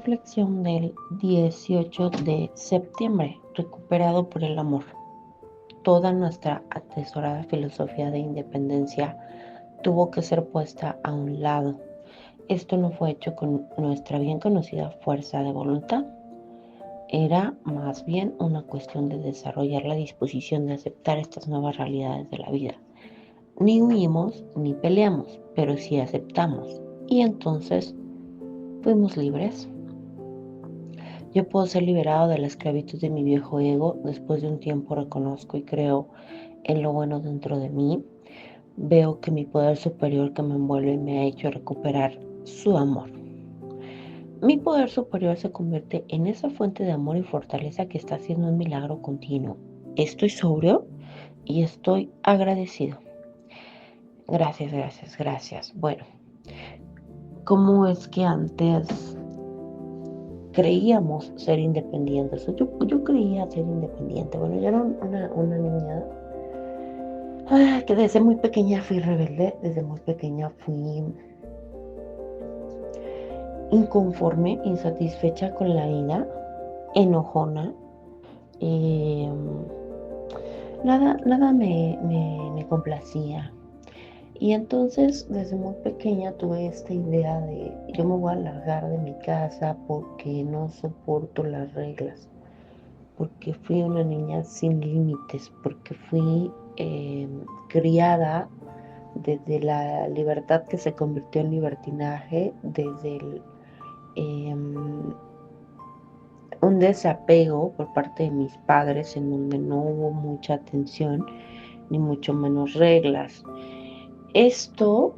Reflexión del 18 de septiembre, recuperado por el amor. Toda nuestra atesorada filosofía de independencia tuvo que ser puesta a un lado. Esto no fue hecho con nuestra bien conocida fuerza de voluntad. Era más bien una cuestión de desarrollar la disposición de aceptar estas nuevas realidades de la vida. Ni huimos ni peleamos, pero sí aceptamos. Y entonces fuimos libres. Yo puedo ser liberado de la esclavitud de mi viejo ego. Después de un tiempo reconozco y creo en lo bueno dentro de mí. Veo que mi poder superior que me envuelve me ha hecho recuperar su amor. Mi poder superior se convierte en esa fuente de amor y fortaleza que está haciendo un milagro continuo. Estoy sobrio y estoy agradecido. Gracias, gracias, gracias. Bueno, ¿cómo es que antes creíamos ser independientes? Yo creía ser independiente. Bueno, yo era una niña que desde muy pequeña fui rebelde, desde muy pequeña fui inconforme, insatisfecha con la vida, enojona. Eh, nada me complacía. Y entonces desde muy pequeña tuve esta idea de yo me voy a largar de mi casa porque no soporto las reglas, porque fui una niña sin límites, porque fui criada desde la libertad que se convirtió en libertinaje, desde un desapego por parte de mis padres en donde no hubo mucha atención ni mucho menos reglas. Esto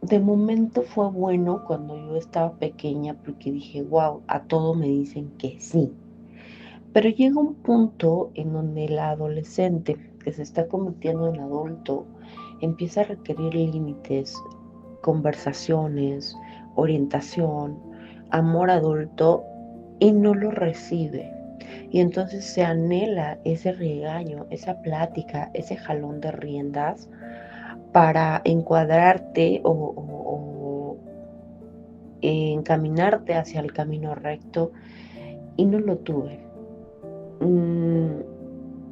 de momento fue bueno cuando yo estaba pequeña porque dije, wow, a todo me dicen que sí. Pero llega un punto en donde el adolescente que se está convirtiendo en adulto empieza a requerir límites, conversaciones, orientación, amor adulto y no lo recibe. Y entonces se anhela ese regaño, esa plática, ese jalón de riendas para encuadrarte o encaminarte hacia el camino recto y no lo tuve.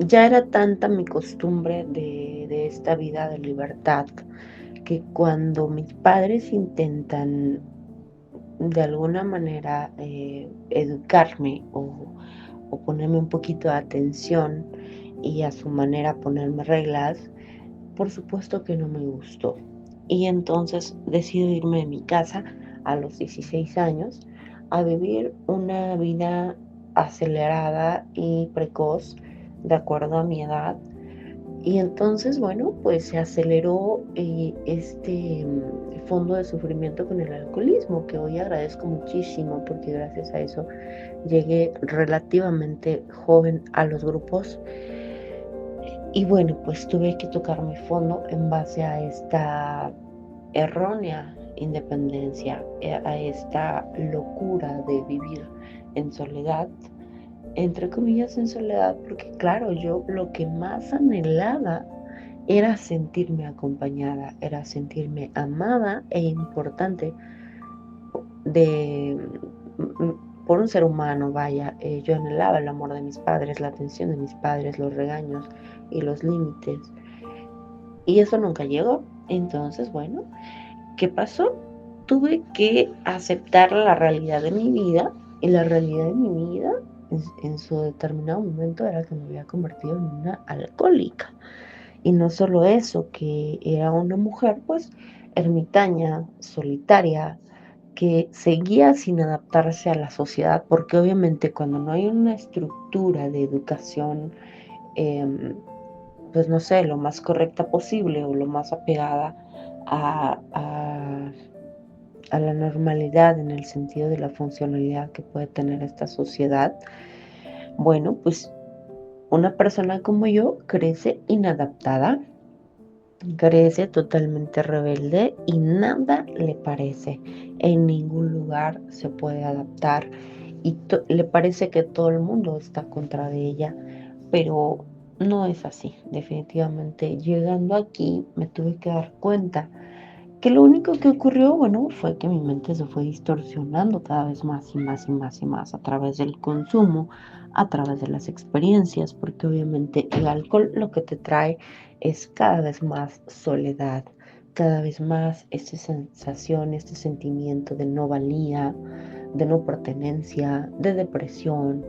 Ya era tanta mi costumbre de esta vida de libertad que cuando mis padres intentan de alguna manera educarme o ponerme un poquito de atención y a su manera ponerme reglas, por supuesto que no me gustó. Y entonces decido irme de mi casa a los 16 años a vivir una vida acelerada y precoz de acuerdo a mi edad. Y entonces, bueno, pues se aceleró este fondo de sufrimiento con el alcoholismo, que hoy agradezco muchísimo porque gracias a eso llegué relativamente joven a los grupos. Y bueno, pues tuve que tocar mi fondo en base a esta errónea independencia, a esta locura de vivir en soledad, entre comillas en soledad, porque claro, yo lo que más anhelaba era sentirme acompañada, era sentirme amada e importante de, por un ser humano, vaya. Yo anhelaba el amor de mis padres, la atención de mis padres, los regaños y los límites. Y eso nunca llegó. Entonces, bueno, ¿qué pasó? Tuve que aceptar la realidad de mi vida. Y la realidad de mi vida en su determinado momento era que me había convertido en una alcohólica. Y no solo eso, que era una mujer pues ermitaña, solitaria, que seguía sin adaptarse a la sociedad, porque obviamente cuando no hay una estructura de educación, pues no sé, lo más correcta posible o lo más apegada a, a, a la normalidad en el sentido de la funcionalidad que puede tener esta sociedad, bueno, pues una persona como yo crece inadaptada, crece totalmente rebelde y nada le parece. En ningún lugar se puede adaptar y le parece que todo el mundo está contra de ella, pero no es así. Definitivamente, llegando aquí me tuve que dar cuenta Que lo único que ocurrió, bueno, fue que mi mente se fue distorsionando cada vez más y más y más y más a través del consumo, a través de las experiencias, porque obviamente el alcohol lo que te trae es cada vez más soledad, cada vez más esta sensación, este sentimiento de no valía, de no pertenencia, de depresión.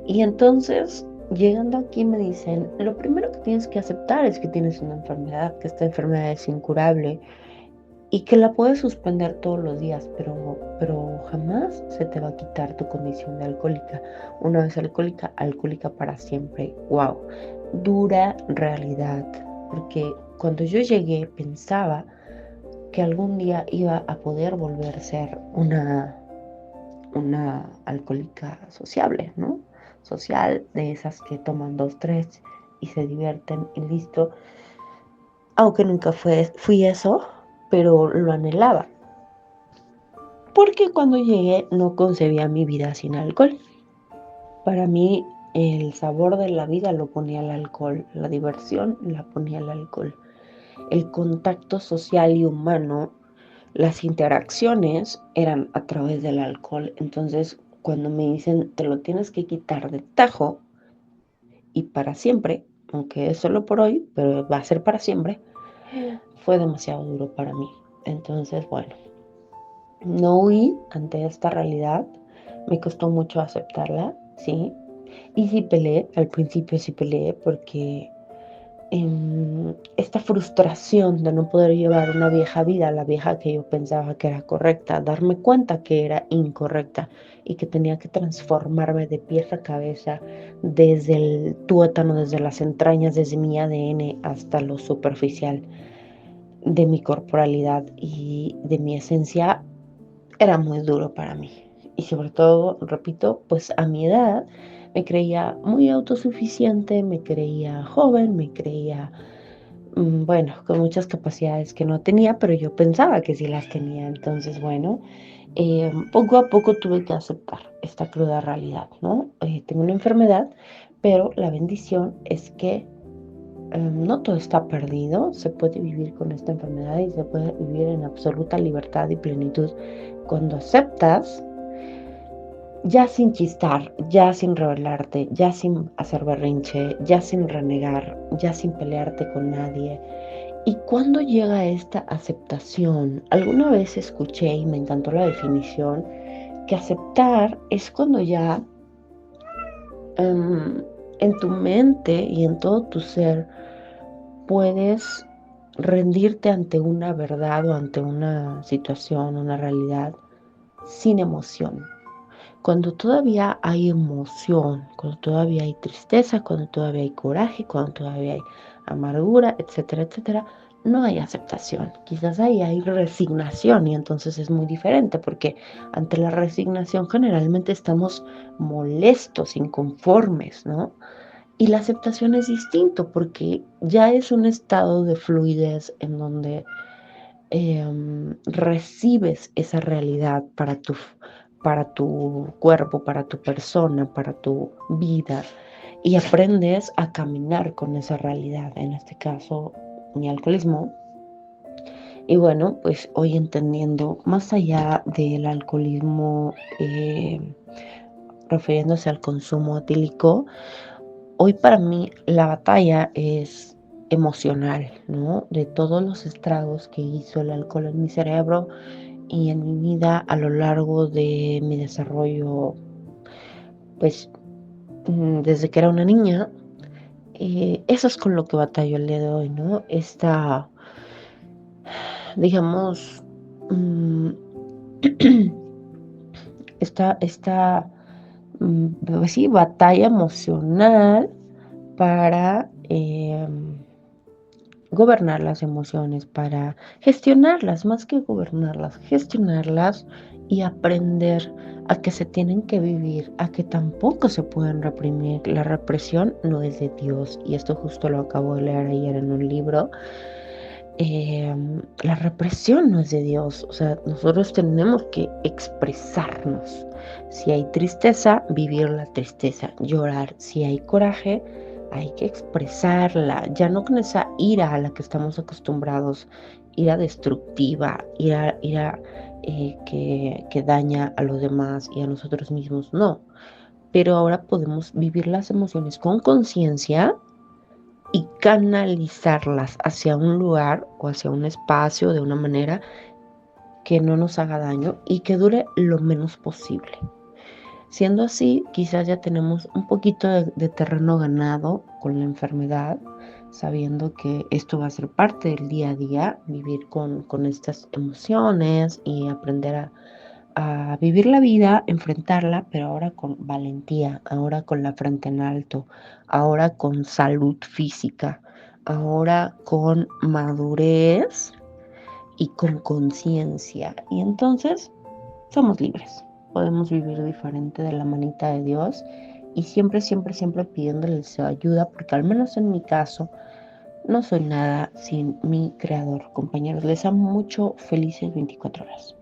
Y entonces, llegando aquí me dicen, lo primero que tienes que aceptar es que tienes una enfermedad, que esta enfermedad es incurable y que la puedes suspender todos los días, pero jamás se te va a quitar tu condición de alcohólica. Una vez alcohólica, alcohólica para siempre. Wow, dura realidad, porque cuando yo llegué pensaba que algún día iba a poder volver a ser una alcohólica sociable, ¿no? Social, de esas que toman dos, tres y se divierten y listo. Aunque nunca fui eso, pero lo anhelaba. Porque cuando llegué no concebía mi vida sin alcohol. Para mí el sabor de la vida lo ponía el alcohol, la diversión la ponía el alcohol. El contacto social y humano, las interacciones eran a través del alcohol. Entonces, cuando me dicen te lo tienes que quitar de tajo y para siempre, aunque es solo por hoy, pero va a ser para siempre, fue demasiado duro para mí. Entonces, bueno, no huí ante esta realidad, me costó mucho aceptarla, sí, y sí peleé, al principio sí peleé porque esta frustración de no poder llevar una vieja vida, la vieja que yo pensaba que era correcta, darme cuenta que era incorrecta y que tenía que transformarme de pies a cabeza, desde el tuétano, desde las entrañas, desde mi ADN hasta lo superficial de mi corporalidad y de mi esencia, era muy duro para mí. Y sobre todo, repito, pues a mi edad me creía muy autosuficiente, me creía joven, me creía, bueno, con muchas capacidades que no tenía, pero yo pensaba que sí las tenía. Entonces, bueno, poco a poco tuve que aceptar esta cruda realidad, ¿no? Tengo una enfermedad, pero la bendición es que no todo está perdido, se puede vivir con esta enfermedad y se puede vivir en absoluta libertad y plenitud cuando aceptas, ya sin chistar, ya sin rebelarte, ya sin hacer berrinche, ya sin renegar, ya sin pelearte con nadie. ¿Y cuándo llega esta aceptación? Alguna vez escuché y me encantó la definición, que aceptar es cuando ya en tu mente y en todo tu ser puedes rendirte ante una verdad o ante una situación, una realidad sin emoción. Cuando todavía hay emoción, cuando todavía hay tristeza, cuando todavía hay coraje, cuando todavía hay amargura, etcétera, etcétera, no hay aceptación. Quizás ahí hay resignación y entonces es muy diferente porque ante la resignación generalmente estamos molestos, inconformes, ¿no? Y la aceptación es distinto porque ya es un estado de fluidez en donde recibes esa realidad para tu cuerpo, para tu persona, para tu vida y aprendes a caminar con esa realidad, en este caso mi alcoholismo. Y bueno, pues hoy entendiendo más allá del alcoholismo, refiriéndose al consumo etílico, hoy para mí la batalla es emocional, ¿no? De todos los estragos que hizo el alcohol en mi cerebro y en mi vida a lo largo de mi desarrollo, pues desde que era una niña, eso es con lo que batallo el día de hoy, ¿no? Esta, digamos, mm, esta pues sí, batalla emocional para gobernar las emociones, para gestionarlas, más que gobernarlas, gestionarlas y aprender a que se tienen que vivir, a que tampoco se pueden reprimir. La represión no es de Dios y esto justo lo acabo de leer ayer en un libro. La represión no es de Dios, o sea, nosotros tenemos que expresarnos. Si hay tristeza, vivir la tristeza, llorar. Si hay coraje, hay que expresarla, ya no con esa ira a la que estamos acostumbrados ira destructiva, ira que daña a los demás y a nosotros mismos, no. Pero ahora podemos vivir las emociones con conciencia y canalizarlas hacia un lugar o hacia un espacio de una manera que no nos haga daño y que dure lo menos posible. Siendo así, quizás ya tenemos un poquito de terreno ganado con la enfermedad, sabiendo que esto va a ser parte del día a día, vivir con estas emociones y aprender a vivir la vida, enfrentarla, pero ahora con valentía, ahora con la frente en alto, ahora con salud física, ahora con madurez y con conciencia. Y entonces somos libres. Podemos vivir diferente de la manita de Dios y siempre, siempre, siempre pidiéndole su ayuda, porque al menos en mi caso no soy nada sin mi creador. Compañeros, les amo mucho. Felices 24 horas.